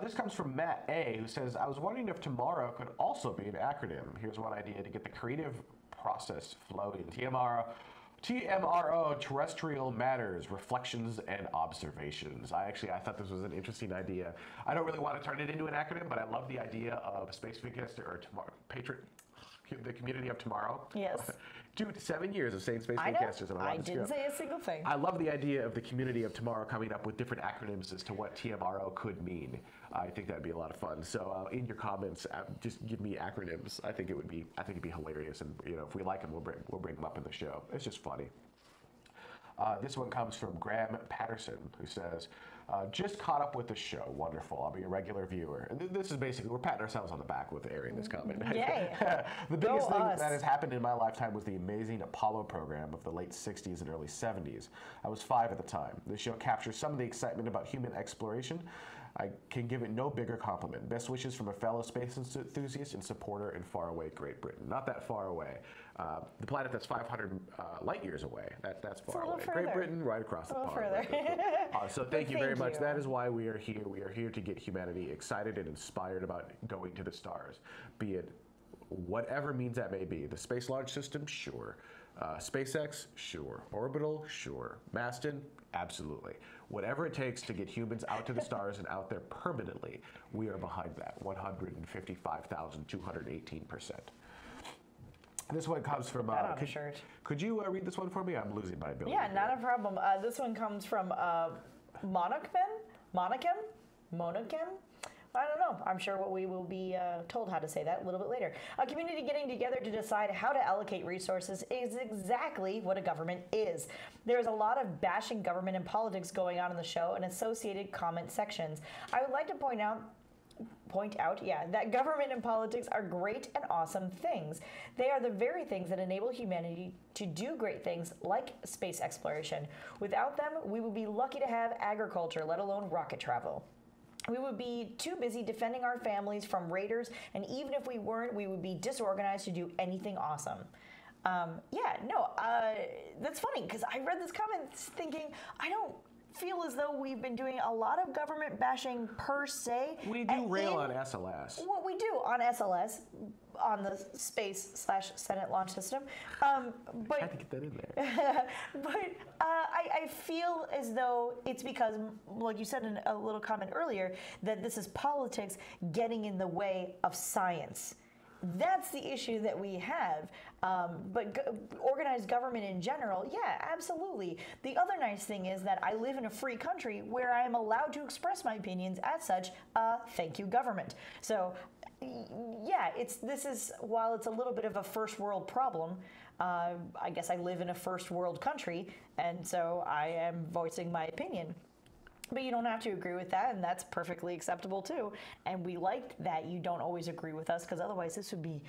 This comes from Matt A, who says, I was wondering if TMRO could also be an acronym. Here's one idea to get the creative process flowing. TMRO, TMRO, Terrestrial Matters, Reflections and Observations. I thought this was an interesting idea. I don't really want to turn it into an acronym, but I love the idea of Space Weekend or the community of tomorrow. Yes. Dude, 7 years of saying Space I know. Weekenders, and I didn't say a single thing. I love the idea of the community of tomorrow coming up with different acronyms as to what TMRO could mean. I think that'd be a lot of fun. So in your comments, just give me acronyms. I think it'd be hilarious, and if we like them, we'll bring them up in the show. It's just funny. This one comes from Graham Patterson, who says, just caught up with the show. Wonderful. I'll be a regular viewer. And this is basically, we're patting ourselves on the back with airing this comment. Yay. The biggest thing that has happened in my lifetime was the amazing Apollo program of the late 60s and early 70s. I was 5 at the time. The show captures some of the excitement about human exploration. I can give it no bigger compliment. Best wishes from a fellow space enthusiast and supporter in faraway Great Britain. Not that far away. The planet that's 500 light years away. That's far away. Great Britain, right across the pond. Further. So thank you very much. That is why we are here. We are here to get humanity excited and inspired about going to the stars, be it whatever means that may be. The Space Launch System, sure. SpaceX, sure. Orbital, sure. Maston, absolutely. Whatever it takes to get humans out to the stars and out there permanently, we are behind that. 155,218%. This one comes from. Could you read this one for me? I'm losing my ability. Yeah, not a problem. This one comes from Monochem. I don't know. I'm sure we will be told how to say that a little bit later. A community getting together to decide how to allocate resources is exactly what a government is. There's a lot of bashing government and politics going on in the show and associated comment sections. I would like to point out that government and politics are great and awesome things. They are the very things that enable humanity to do great things like space exploration. Without them, we would be lucky to have agriculture, let alone rocket travel. We would be too busy defending our families from raiders, and even if we weren't, we would be disorganized to do anything awesome. That's funny, because I read this comment thinking, I don't feel as though we've been doing a lot of government bashing per se. We do rail on SLS. What we do on SLS, on the Space/Senate launch system. But I had to get that in there. I feel as though it's because, like you said in a little comment earlier, that this is politics getting in the way of science. That's the issue that we have. But organized government in general, yeah, absolutely. The other nice thing is that I live in a free country where I am allowed to express my opinions. As such, thank you, government. So, yeah, while it's a little bit of a first world problem, I guess I live in a first world country, and so I am voicing my opinion. But you don't have to agree with that, and that's perfectly acceptable too. And we like that you don't always agree with us, because otherwise this would be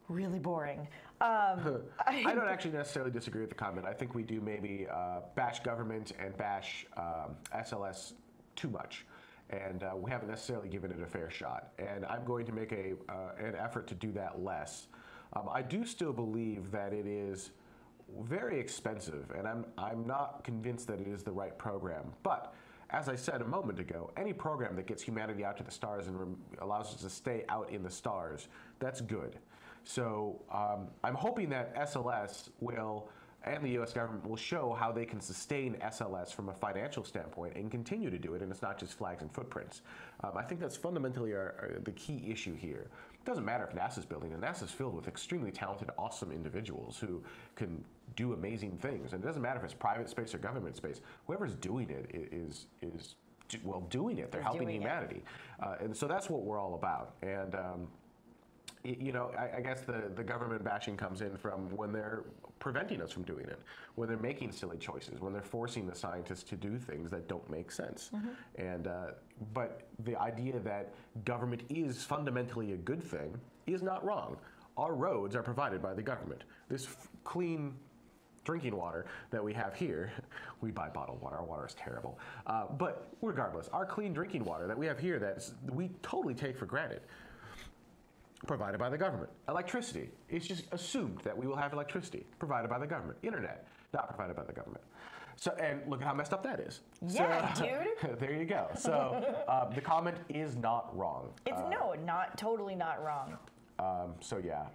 really boring. I don't actually necessarily disagree with the comment. I think we do maybe bash government and bash SLS too much. And we haven't necessarily given it a fair shot. And I'm going to make an effort to do that less. I do still believe that it is very expensive, and I'm not convinced that it is the right program. But as I said a moment ago, any program that gets humanity out to the stars and allows us to stay out in the stars, that's good. So I'm hoping that SLS and the U.S. government will show how they can sustain SLS from a financial standpoint and continue to do it, and it's not just flags and footprints. I think that's fundamentally the key issue here. It doesn't matter if NASA's building, and NASA's filled with extremely talented, awesome individuals who can do amazing things. And it doesn't matter if it's private space or government space. Whoever's doing it is doing it. They're helping humanity. And so that's what we're all about. And I guess the government bashing comes in from when they're preventing us from doing it, when they're making silly choices, when they're forcing the scientists to do things that don't make sense. And but the idea that government is fundamentally a good thing is not wrong. Our roads are provided by the government. This clean drinking water that we have here, we buy bottled water, our water is terrible. But regardless, our clean drinking water that we have here that we totally take for granted, provided by the government. Electricity, it's just assumed that we will have electricity, provided by the government. Internet, not provided by the government. So, and look at how messed up that is. Yeah, dude. There you go. So the comment is not wrong. It's totally not wrong. So yeah,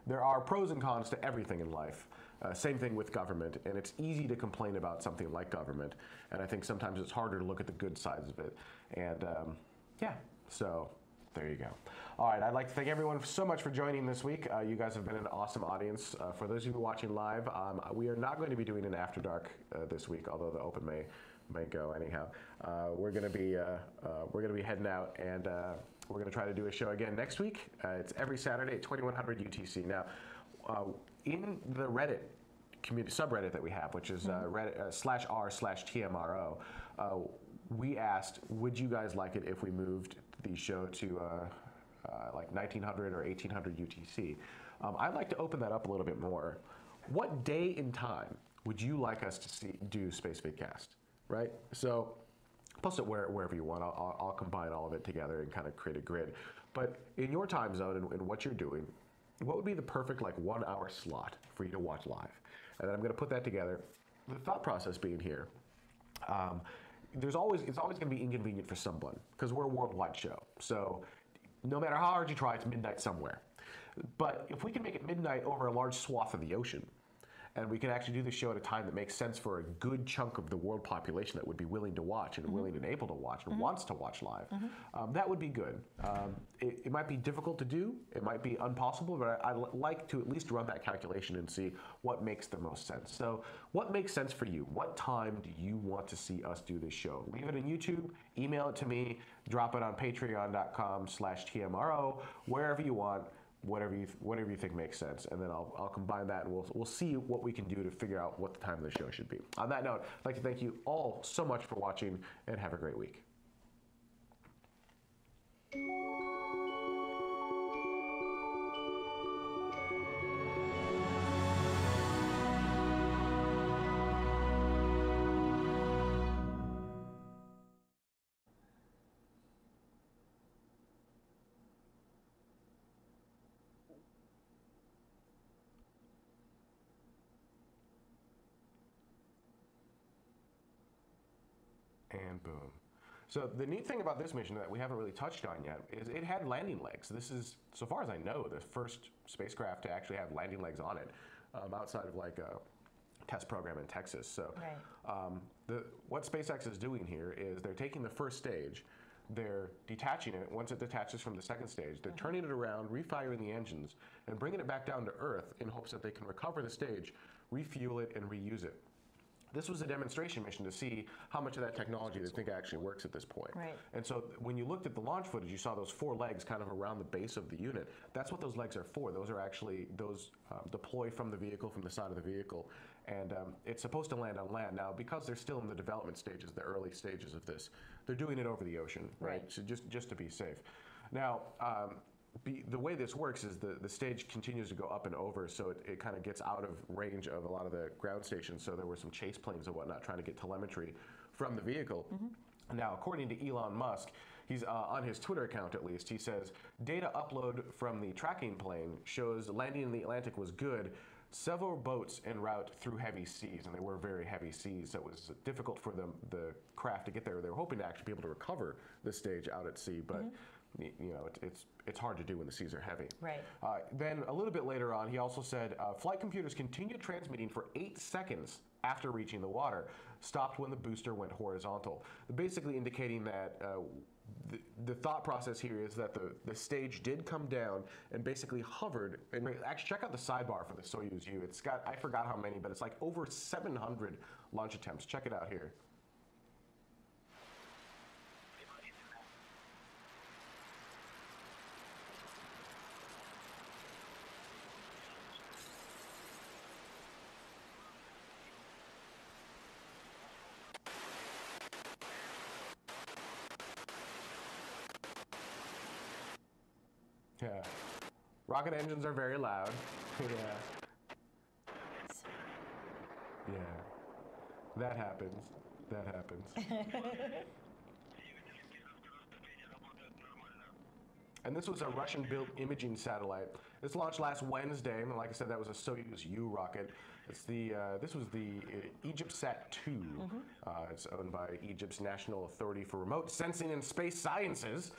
there are pros and cons to everything in life. Same thing with government, and it's easy to complain about something like government, and I think sometimes it's harder to look at the good sides of it. And yeah, so there you go. All right, I'd like to thank everyone so much for joining this week. You guys have been an awesome audience. For those of you watching live, we are not going to be doing an After Dark this week, although the Open may go anyhow. We're going to be heading out, and we're going to try to do a show again next week. It's every Saturday at 2100 UTC. Now, in the Reddit community subreddit that we have, which is Reddit /r/TMRO, we asked, would you guys like it if we moved the show to like 1900 or 1800 UTC? I'd like to open that up a little bit more. What day and time would you like us to do Space Vidcast? Right? So post it wherever you want. I'll combine all of it together and kind of create a grid. But in your time zone and what you're doing, what would be the perfect like 1 hour slot for you to watch live? And then I'm going to put that together. The thought process being here, it's always going to be inconvenient for someone because we're a worldwide show. So no matter how hard you try, it's midnight somewhere. But if we can make it midnight over a large swath of the ocean, and we can actually do the show at a time that makes sense for a good chunk of the world population that would be willing to watch and willing and able to watch and wants to watch live, that would be good. It might be difficult to do, it might be impossible, but I'd like to at least run that calculation and see what makes the most sense. So what makes sense for you? What time do you want to see us do this show? Leave it on YouTube, email it to me, drop it on patreon.com/TMRO, wherever you want. Whatever you think makes sense, and then I'll combine that, and we'll see what we can do to figure out what the time of the show should be. On that note, I'd like to thank you all so much for watching, and have a great week. And boom. So the neat thing about this mission that we haven't really touched on yet is it had landing legs. This is, so far as I know, the first spacecraft to actually have landing legs on it, outside of like a test program in Texas. So what SpaceX is doing here is they're taking the first stage, they're detaching it. Once it detaches from the second stage, they're turning it around, refiring the engines, and bringing it back down to Earth in hopes that they can recover the stage, refuel it, and reuse it. This was a demonstration mission to see how much of that technology they think actually works at this point. Right. And so when you looked at the launch footage, you saw those 4 legs kind of around the base of the unit. That's what those legs are for. Those are actually, deploy from the vehicle, from the side of the vehicle. And it's supposed to land on land. Now, because they're still in the development stages, the early stages of this, they're doing it over the ocean, right? So just to be safe. Now, the way this works is the stage continues to go up and over, so it kind of gets out of range of a lot of the ground stations. So there were some chase planes and whatnot trying to get telemetry from the vehicle. Now, according to Elon Musk, he's on his Twitter account at least, he says, data upload from the tracking plane shows landing in the Atlantic was good. Several boats en route through heavy seas, and they were very heavy seas, so it was difficult for the craft to get there. They were hoping to actually be able to recover the stage out at sea, but you know, it's hard to do when the seas are heavy. Right. Then a little bit later on, he also said, flight computers continued transmitting for 8 seconds after reaching the water, stopped when the booster went horizontal. Basically indicating that the thought process here is that the stage did come down and basically hovered. And actually, check out the sidebar for the Soyuz U. It's got, I forgot how many, but it's like over 700 launch attempts. Check it out here. Yeah. Rocket engines are very loud. Yeah. Yeah. That happens. That happens. And this was a Russian-built imaging satellite. This launched last Wednesday, and like I said, that was a Soyuz U rocket. It's this was the EgyptSat-2. It's owned by Egypt's National Authority for Remote Sensing and Space Sciences.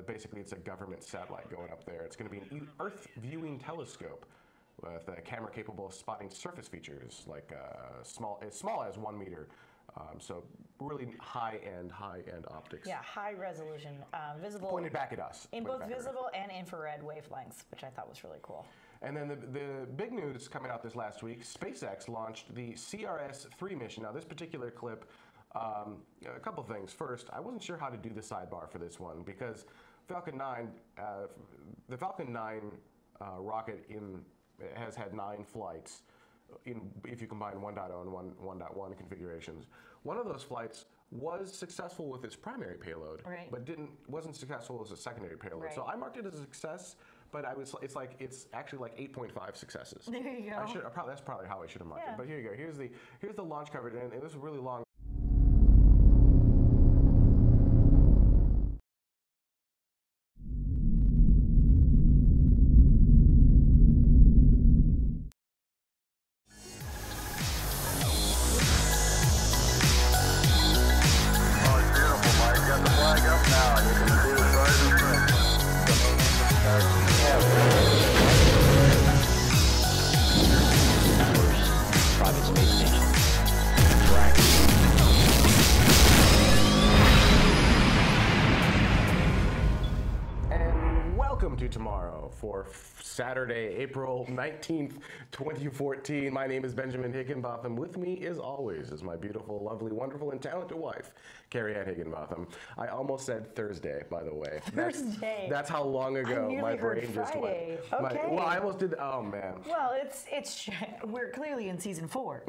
Basically, it's a government satellite going up there. It's going to be an Earth viewing telescope. with a camera capable of spotting surface features like as small as 1 meter. So really high-end optics. Yeah, high resolution, visible. Pointed back at us. In Pointed both back at us. visible and infrared wavelengths, which I thought was really cool. And then the big news coming out this last week, SpaceX launched the CRS-3 mission. Now, this particular clip, a couple things. First, I wasn't sure how to do the sidebar for this one because Falcon 9, the Falcon 9 rocket has had 9 flights. If you combine 1.0 and 1.1 configurations. One of those flights was successful with its primary payload, right. but wasn't successful as a secondary payload. Right. So I marked it as a success, but it's actually like 8.5 successes. There you go. That's probably how I should have marked it. But here you go. Here's the launch coverage, and this is really long. Tomorrow for Saturday, April 19th, 2014. My name is Benjamin Higginbotham. With me, as always, is my beautiful, lovely, wonderful, and talented wife, Carrie Ann Higginbotham. I almost said Thursday, by the way. Thursday. That's how long ago my brain just went. Okay. Well, I almost did. Oh man. Well, we're clearly in season 4.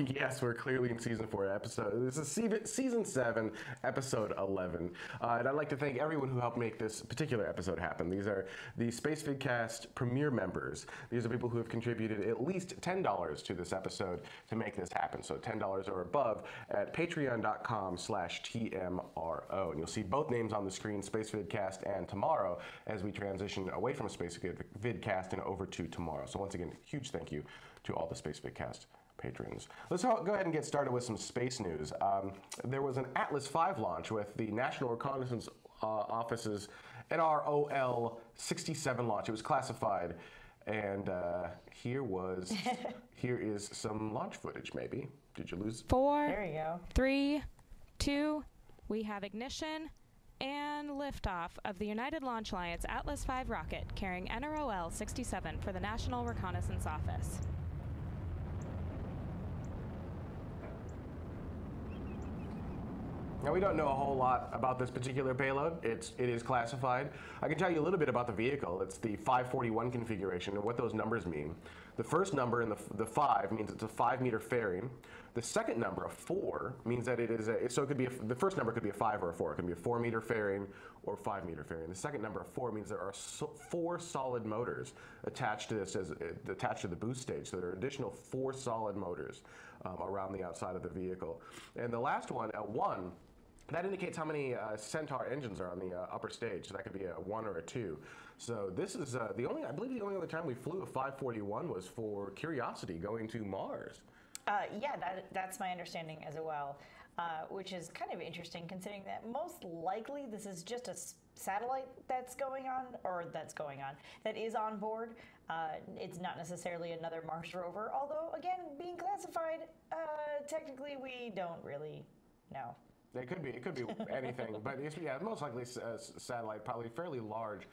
Yes, we're clearly in season 4 episode. This is season 7, episode 11, and I'd like to thank everyone who helped make this particular episode happen. These are the SpaceVidcast Premier members. These are people who have contributed at least $10 to this episode to make this happen. So $10 or above at patreon.com/TMRO. And you'll see both names on the screen, SpaceVidcast and Tomorrow, as we transition away from SpaceVidcast and over to Tomorrow. So once again, huge thank you to all the SpaceVidcast patrons. Let's go ahead and get started with some space news. There was an Atlas V launch with the National Reconnaissance Office's NROL 67 launch. It was classified, and here is some launch footage. Maybe did you lose? 4, There you go. 3, 2. We have ignition and liftoff of the United Launch Alliance Atlas V rocket carrying NROL 67 for the National Reconnaissance Office. Now, we don't know a whole lot about this particular payload. It is classified. I can tell you a little bit about the vehicle. It's the 541 configuration and what those numbers mean. The first number in the 5 means it's a 5-meter fairing. The second number, a 4, means that it is so it could be the first number could be a 5 or a 4. It can be a 4-meter fairing or 5-meter fairing. The second number, a 4, means there are 4 solid motors attached to this attached to the boost stage. So there are additional 4 solid motors around the outside of the vehicle. And the last one, a 1. That indicates how many Centaur engines are on the upper stage. So that could be a 1 or a 2. So this is I believe the only other time we flew a 541 was for Curiosity going to Mars. Yeah, that's my understanding as well, which is kind of interesting considering that most likely this is just a satellite that is on board. It's not necessarily another Mars rover, although again, being classified, technically we don't really know. It could be anything, but it's, yeah, most likely a satellite, probably fairly large.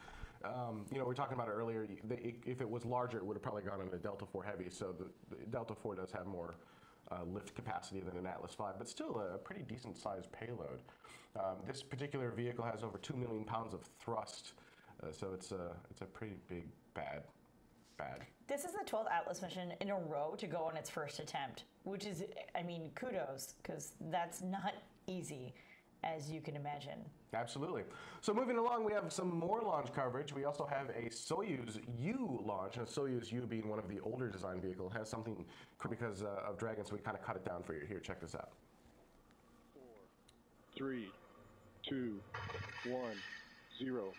We were talking about it earlier. If it was larger, it would have probably gone in a Delta IV Heavy. So the Delta IV does have more lift capacity than an Atlas V, but still a pretty decent sized payload. This particular vehicle has over 2 million pounds of thrust, so it's a pretty big bad. This is the 12th Atlas mission in a row to go on its first attempt, which is, I mean, kudos, because that's not easy, as you can imagine. Absolutely. So moving along, we have some more launch coverage. We also have a Soyuz U launch, and Soyuz U being one of the older design vehicles has something because of Dragon, so we kind of cut it down for you. Here, check this out. 4, 3, 2, 1, 0.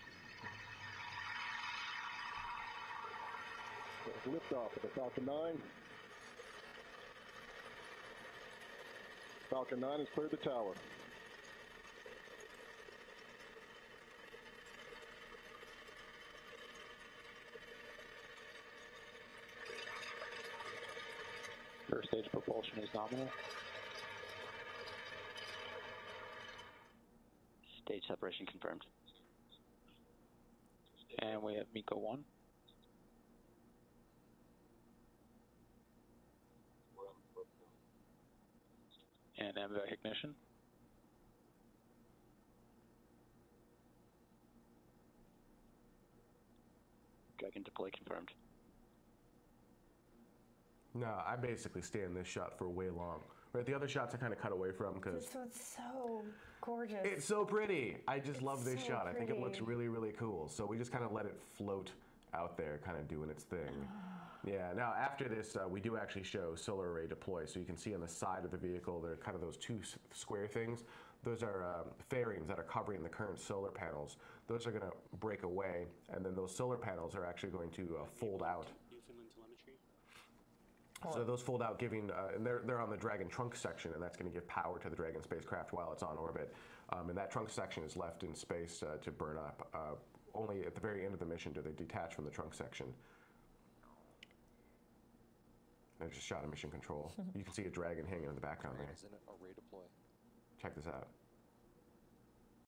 Liftoff of the Falcon 9. Falcon 9 has cleared the tower. First stage propulsion is nominal. Stage separation confirmed. And we have MECO 1. And MVAC ignition. Dragon deploy confirmed. No, I basically stay in this shot for way long. Right, the other shots I kind of cut away from because This one's so gorgeous. it's so pretty. I just love this so shot. I think it looks pretty. really, really cool. So we just kind of let it float out there, kind of doing its thing. Yeah, now after this, we do actually show solar array deploy. So you can see on the side of the vehicle, there are kind of those two square things. Those are fairings that are covering the current solar panels. Those are going to break away, and then those solar panels are actually going to fold out. So those fold out, giving, and they're on the Dragon trunk section, and that's going to give power to the Dragon spacecraft while it's on orbit. And that trunk section is left in space to burn up. Only at the very end of the mission do they detach from the trunk section. I just shot a mission control. You can see a Dragon hanging in the background there. Check this out.